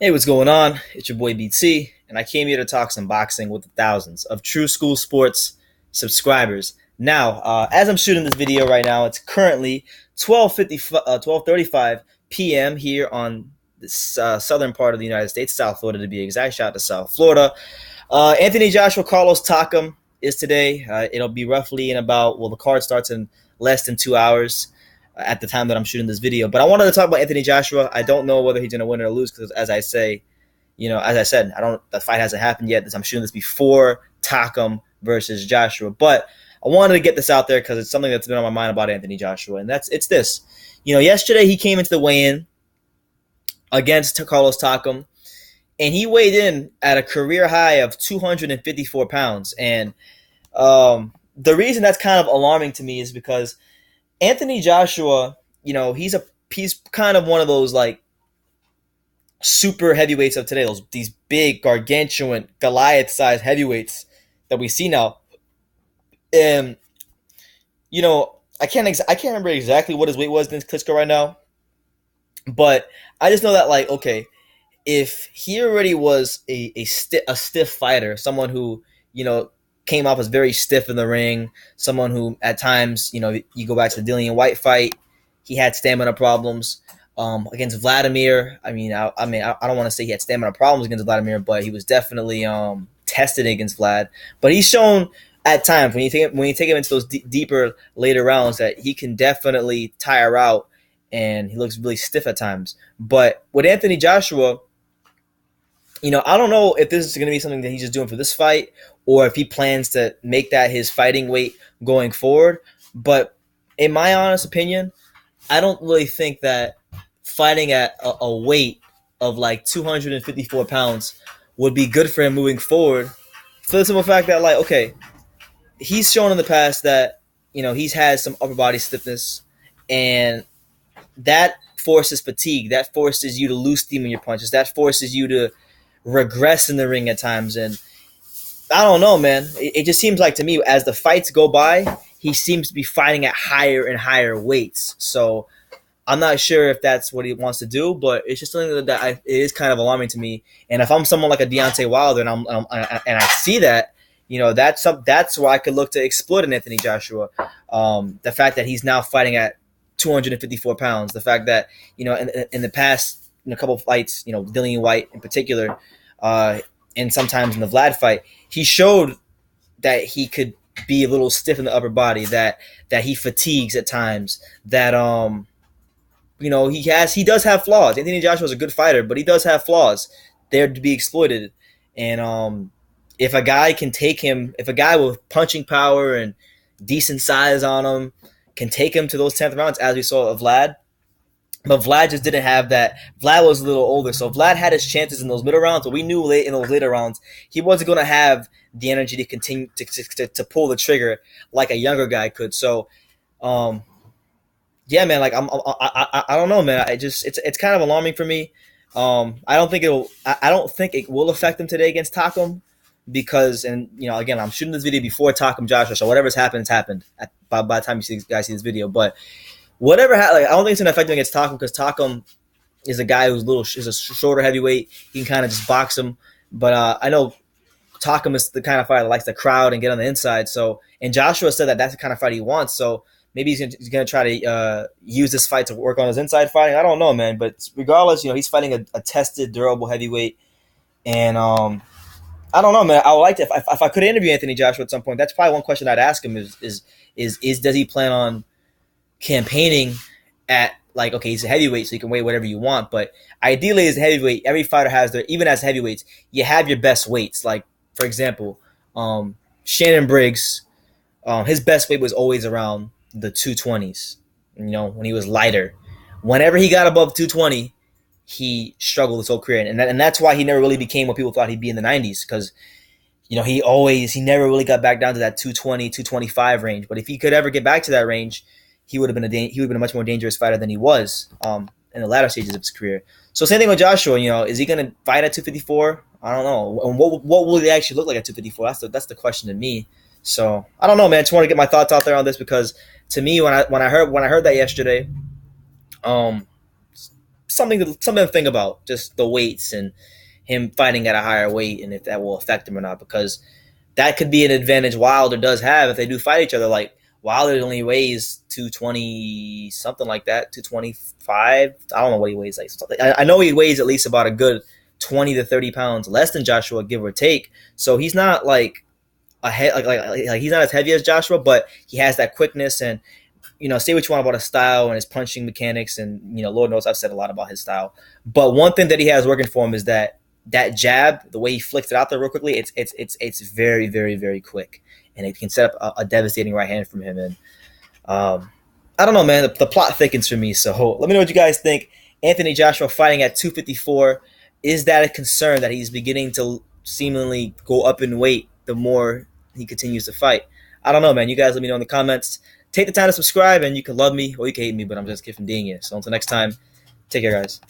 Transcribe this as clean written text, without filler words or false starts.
Hey, what's going on? It's your boy BT, and I came here to talk some boxing with the thousands of True School Sports subscribers. Now, as I'm shooting this video right now, it's currently 12:35 p.m. here on this southern part of the United States, South Florida to be exact. Shout out to South Florida. Anthony Joshua Carlos Takam is today. It'll be roughly in about, well, the card starts in less than 2 hours at the time that I'm shooting this video. But I wanted to talk about Anthony Joshua. I don't know whether he's going to win or lose because, as I said, the fight hasn't happened yet. I'm shooting this before Takam versus Joshua. But I wanted to get this out there because it's something that's been on my mind about Anthony Joshua, and it's this. Yesterday he came into the weigh-in against Carlos Takam, and he weighed in at a career high of 254 pounds. And the reason that's kind of alarming to me is because Anthony Joshua, he's kind of one of those like super heavyweights of today. These big, gargantuan, Goliath-sized heavyweights that we see now. And I can't remember exactly what his weight was against Klitschko right now, but I just know that okay, if he already was a stiff fighter, someone who came off as very stiff in the ring, someone who at times, you go back to the Dillian White fight, he had stamina problems. Against Vladimir, I don't want to say he had stamina problems against Vladimir, but he was definitely tested against Vlad. But he's shown at times when you take him into those deeper later rounds that he can definitely tire out, and he looks really stiff at times. But with Anthony Joshua, I don't know if this is going to be something that he's just doing for this fight or if he plans to make that his fighting weight going forward. But in my honest opinion, I don't really think that fighting at a weight of like 254 pounds would be good for him moving forward, for the simple fact that, okay, he's shown in the past that, he's had some upper body stiffness, and that forces fatigue. That forces you to lose steam in your punches. That forces you to regress in the ring at times. And I don't know, man. It just seems like to me, as the fights go by, he seems to be fighting at higher and higher weights. So I'm not sure if that's what he wants to do, but it's just something that it is kind of alarming to me. And if I'm someone like a Deontay Wilder and I see that, that's where I could look to exploit an Anthony Joshua. The fact that he's now fighting at 254 pounds, the fact that in the past in a couple of fights, Dillian White in particular, and sometimes in the Vlad fight, he showed that he could be a little stiff in the upper body, that he fatigues at times, that he does have flaws. Anthony Joshua is a good fighter, but he does have flaws. They're to be exploited. And if a guy with punching power and decent size on him can take him to those 10th rounds, as we saw of Vlad, but Vlad just didn't have that. Vlad was a little older, so Vlad had his chances in those middle rounds, but we knew late in those later rounds he wasn't going to have the energy to continue to pull the trigger like a younger guy could. So, yeah, man, I don't know, man. It's kind of alarming for me. I don't think it will affect him today against Takam because, and again, I'm shooting this video before Takam Joshua, so whatever's happened has happened by the time you guys see this video. But whatever, I don't think it's gonna affect him against Takam because Takam is a guy is a shorter heavyweight. He can kind of just box him. But I know Takam is the kind of fighter that likes the crowd and get on the inside. So, and Joshua said that that's the kind of fight he wants. So maybe he's gonna try to use this fight to work on his inside fighting. I don't know, man. But regardless, he's fighting a tested, durable heavyweight, and I don't know, man. I would like to if I could interview Anthony Joshua at some point. That's probably one question I'd ask him is does he plan on campaigning at okay, he's a heavyweight, so you can weigh whatever you want. But ideally, as a heavyweight, every fighter has even as heavyweights, you have your best weights. Like, for example, Shannon Briggs, his best weight was always around the 220s. When he was lighter. Whenever he got above 220, he struggled his whole career, and that's why he never really became what people thought he'd be in the 90s, because he never really got back down to that 220, 225 range. But if he could ever get back to that range, he would have been a much more dangerous fighter than he was in the latter stages of his career. So same thing with Joshua. Is he going to fight at 254? I don't know. And what will he actually look like at 254? That's the question to me. So I don't know, man. Just want to get my thoughts out there on this because to me, when I heard that yesterday, something to think about. Just the weights and him fighting at a higher weight, and if that will affect him or not, because that could be an advantage Wilder does have if they do fight each other. Like Wilder only weighs 220 something like that, 225. I don't know what he weighs. Like I know he weighs at least about a good 20 to 30 pounds less than Joshua, give or take. So he's not like he's not as heavy as Joshua, but he has that quickness. And say what you want about his style and his punching mechanics, and Lord knows I've said a lot about his style. But one thing that he has working for him is that jab, the way he flicks it out there real quickly, it's very, very, very quick, and it can set up a devastating right hand from him. And I don't know, man. The plot thickens for me. So let me know what you guys think. Anthony Joshua fighting at 254. Is that a concern that he's beginning to seemingly go up in weight the more he continues to fight? I don't know, man. You guys let me know in the comments. Take the time to subscribe, and you can love me or you can hate me, but I'm just a kid from Ding. So until next time, take care, guys.